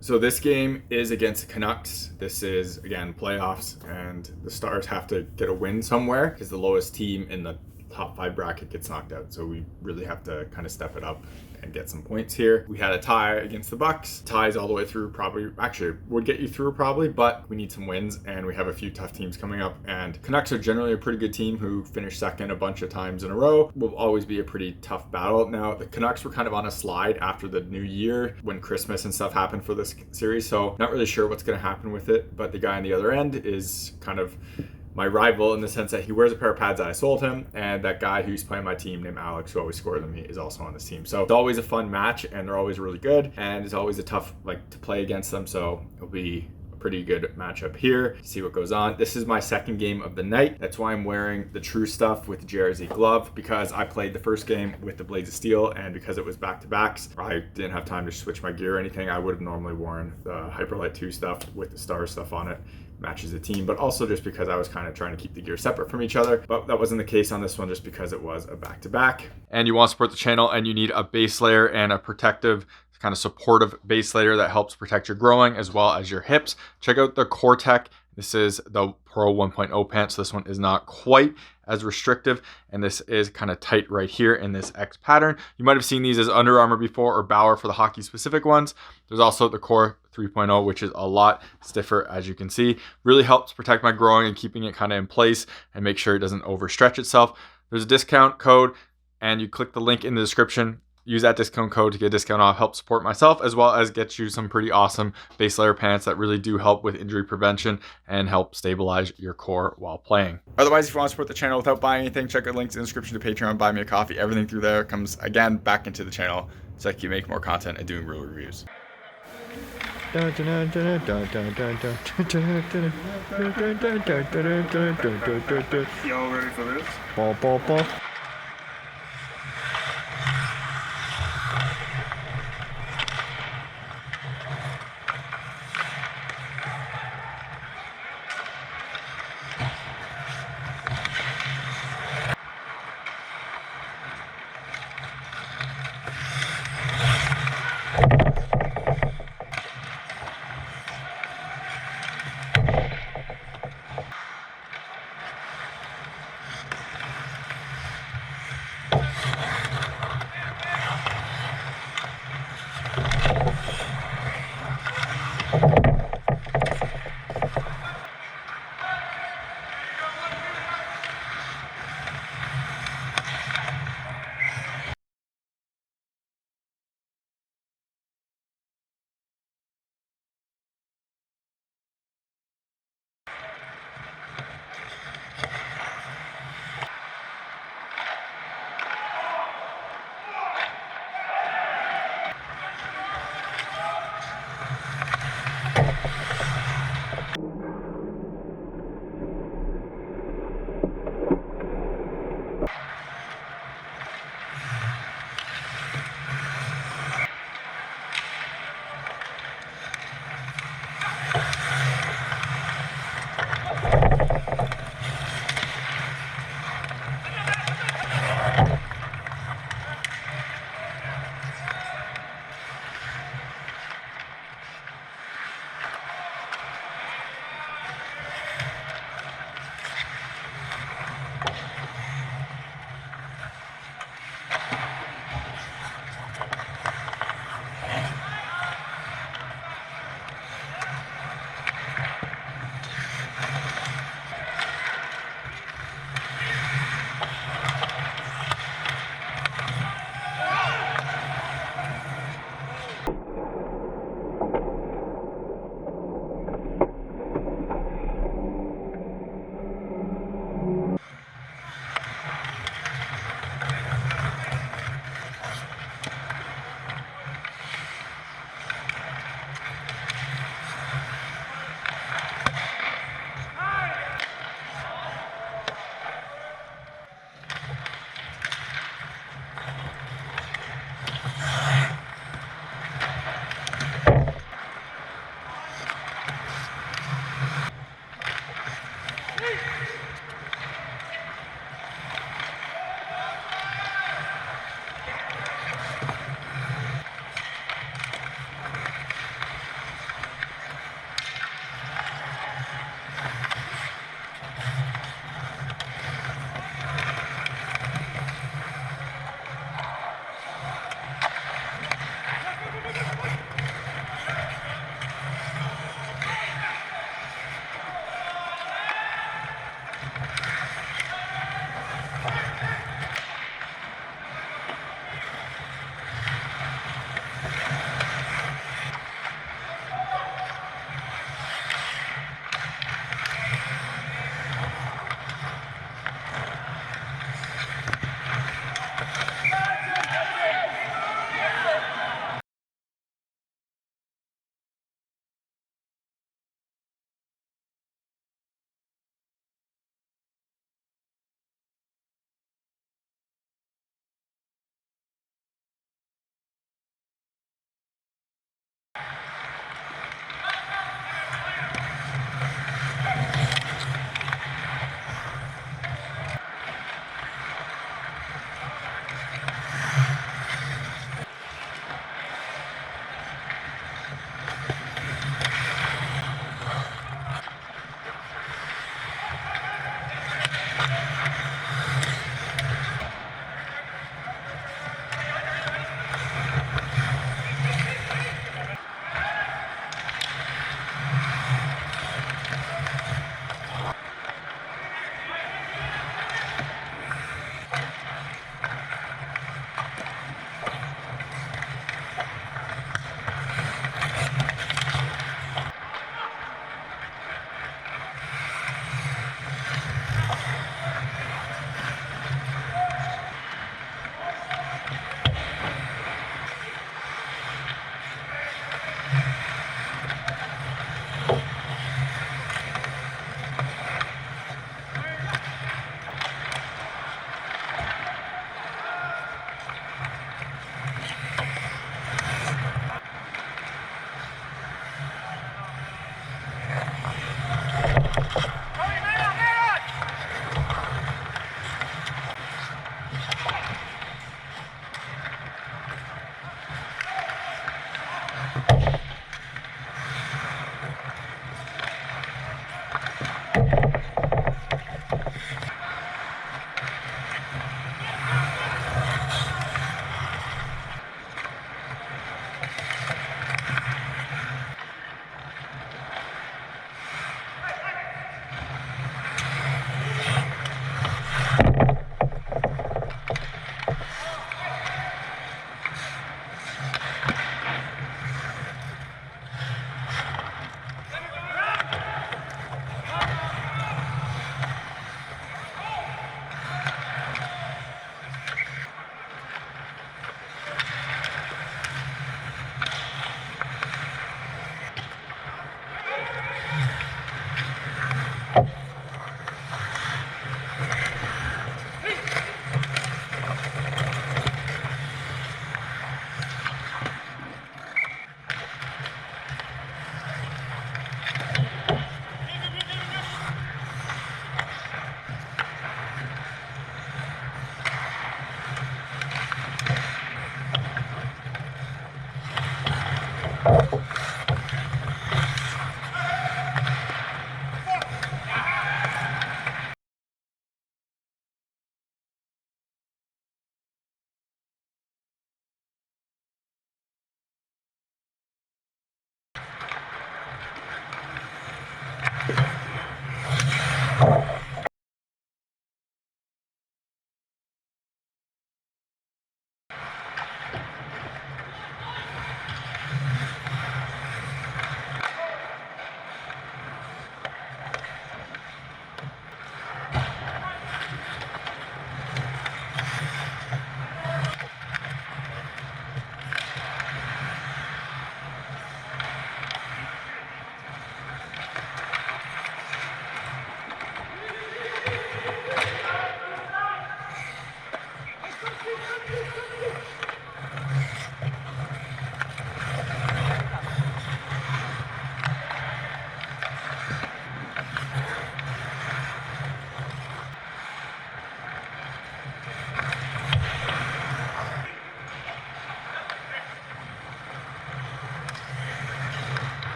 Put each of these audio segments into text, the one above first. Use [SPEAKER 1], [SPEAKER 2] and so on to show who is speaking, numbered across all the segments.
[SPEAKER 1] So this game is against the Canucks. This is, again, playoffs, and the Stars have to get a win somewhere because the lowest team in the top 5 bracket gets knocked out. So we really have to kind of step it up and get some points here. We had a tie against the Bucks. Ties all the way through probably, actually would get you through probably, but we need some wins and we have a few tough teams coming up. And Canucks are generally a pretty good team who finished second a bunch of times in a row. Will always be a pretty tough battle. Now, the Canucks were kind of on a slide after the new year when Christmas and stuff happened for this series. So not really sure what's going to happen with it, but the guy on the other end is kind of my rival in the sense that he wears a pair of pads that I sold him, and that guy who's playing my team named Alex, who always scores them, he is also on this team. So it's always a fun match, and they're always really good, and it's always a tough to play against them. So it'll be a pretty good matchup here. See what goes on. This is my second game of the night. That's why I'm wearing the True Stuff with the JRZ glove, because I played the first game with the Blades of Steel, and because it was back-to-backs, I didn't have time to switch my gear or anything. I would have normally worn the Hyperlight 2 stuff with the Star stuff on it. Matches the team, but also just because I was kind of trying to keep the gear separate from each other. But that wasn't the case on this one, just because it was a back-to-back. And you want to support the channel, and you need a base layer and a protective, kind of supportive base layer that helps protect your growing as well as your hips. Check out the Konekt. This is the Pro 1.0 pants. So this one is not quite as restrictive, and this is kind of tight right here in this X pattern. You might have seen these as Under Armour before, or Bauer for the hockey specific ones. There's also the Core 3.0, which is a lot stiffer, as you can see. Really helps protect my growing and keeping it kind of in place and make sure it doesn't overstretch itself. There's a discount code, and you click the link in the description. Use that discount code to get a discount off, help support myself, as well as get you some pretty awesome base layer pants that really do help with injury prevention and help stabilize your core while playing. Otherwise, if you want to support the channel without buying anything, check out links in the description to Patreon, buy me a coffee. Everything through there comes, again, back into the channel so I can make more content and doing real reviews.
[SPEAKER 2] Y'all
[SPEAKER 3] ready for this?
[SPEAKER 2] Ball, ball, ball.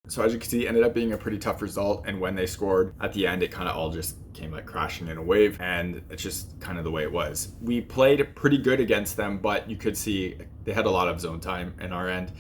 [SPEAKER 1] So as you can see, it ended up being a pretty tough result, and when they scored at the end, it kind of all just came like crashing in a wave, and it's just kind of the way it was. We played pretty good against them, but you could see they had a lot of zone time in our end,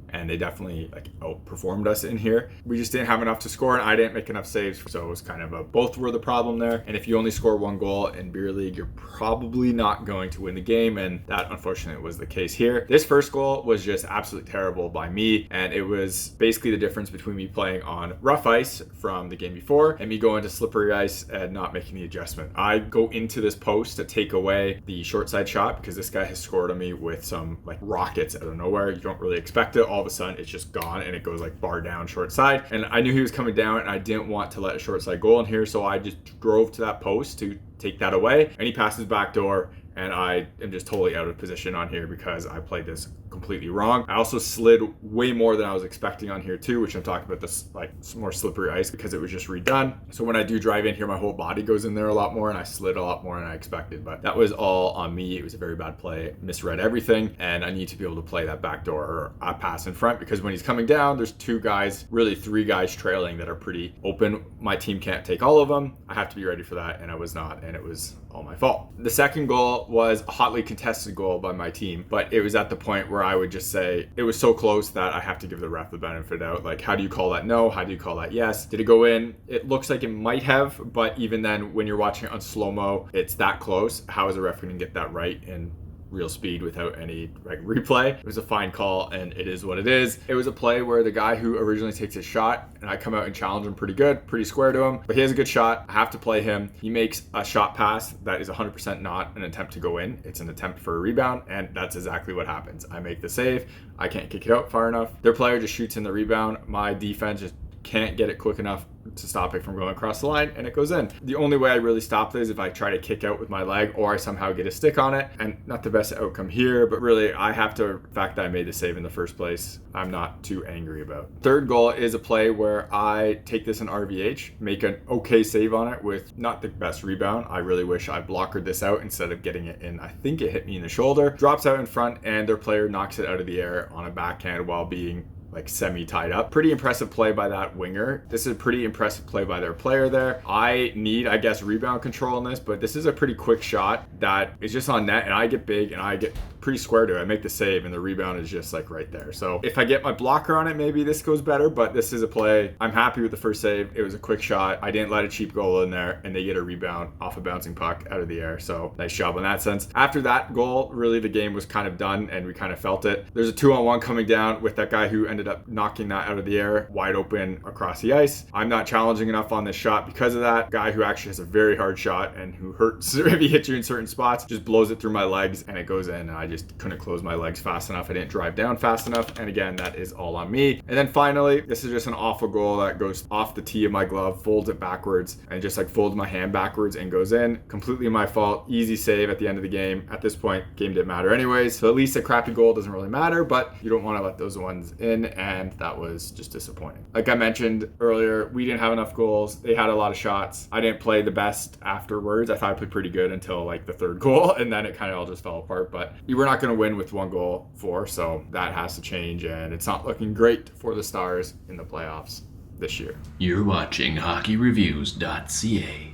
[SPEAKER 1] and they definitely like outperformed us in here. We just didn't have enough to score, and I didn't make enough saves, so it was kind of both were the problem there. And if you only score one goal in beer league, you're probably not going to win the game, and that unfortunately was the case here. This first goal was just absolutely terrible by me, and it was basically the difference between me playing on rough ice from the game before and me going to slippery ice and not making the adjustment. I go into this post to take away the short side shot because this guy has scored on me with some like rockets out of nowhere. You don't really expect it. All of a sudden it's just gone and it goes like bar down short side, and I knew he was coming down and I didn't want to let a short side goal in here, so I just drove to that post to take that away, and he passes back door, and I am just totally out of position on here because I played this completely wrong. I also slid way more than I was expecting on here too, which I'm talking about this like some more slippery ice because it was just redone. So when I do drive in here, my whole body goes in there a lot more, and I slid a lot more than I expected, but that was all on me. It was a very bad play, misread everything, and I need to be able to play that back door or a pass in front, because when he's coming down, there's two guys, really three guys trailing that are pretty open. My team can't take all of them. I have to be ready for that, and I was not, and it was all my fault. The second goal was a hotly contested goal by my team, but it was at the point where I would just say it was so close that I have to give the ref the benefit out. Like, how do you call that no? How do you call that yes? Did it go in? It looks like it might have, but even then, when you're watching it on slow-mo, it's that close. How is the ref going to get that right in real speed without any like replay? It was a fine call, and it is what it is. It was a play where the guy who originally takes his shot, and I come out and challenge him pretty good, pretty square to him, but he has a good shot. I have to play him. He makes a shot pass that is 100% not an attempt to go in. It's an attempt for a rebound, and that's exactly what happens. I make the save. I can't kick it out far enough. Their player just shoots in the rebound. My defense just can't get it quick enough to stop it from going across the line, and it goes in. The only way I really stop this is if I try to kick out with my leg or I somehow get a stick on it, and not the best outcome here, but really I have to, the fact that I made the save in the first place, I'm not too angry about. Third goal is a play where I take this in RVH, make an okay save on it with not the best rebound. I really wish I blockered this out instead of getting it in. I think it hit me in the shoulder, drops out in front, and their player knocks it out of the air on a backhand while being like semi-tied up. Pretty impressive play by that winger. This is a pretty impressive play by their player there. I need, I guess, rebound control in this, but this is a pretty quick shot that is just on net, and I get big and I get pretty square to it. I make the save, and the rebound is just like right there. So if I get my blocker on it, maybe this goes better, but this is a play. I'm happy with the first save. It was a quick shot. I didn't let a cheap goal in there, and they get a rebound off a bouncing puck out of the air. So nice job in that sense. After that goal, really the game was kind of done, and we kind of felt it. There's a 2-on-1 coming down with that guy who ended up knocking that out of the air wide open across the ice. I'm not challenging enough on this shot because of that. Guy who actually has a very hard shot and who hurts if he hits you in certain spots, just blows it through my legs and it goes in, and I just couldn't close my legs fast enough. I didn't drive down fast enough, and again, that is all on me. And then finally, this is just an awful goal that goes off the tee of my glove, folds it backwards, and just like folds my hand backwards and goes in. Completely my fault. Easy save at the end of the game. At this point, game didn't matter anyways, so at least a crappy goal doesn't really matter, but you don't want to let those ones in, and that was just disappointing. Like I mentioned earlier, we didn't have enough goals. They had a lot of shots. I didn't play the best afterwards. I thought I played pretty good until like the third goal, and then it kind of all just fell apart. But we we're not going to win with 1 goal for, so that has to change, and it's not looking great for the Stars in the playoffs this year.
[SPEAKER 3] You're watching HockeyReviews.ca.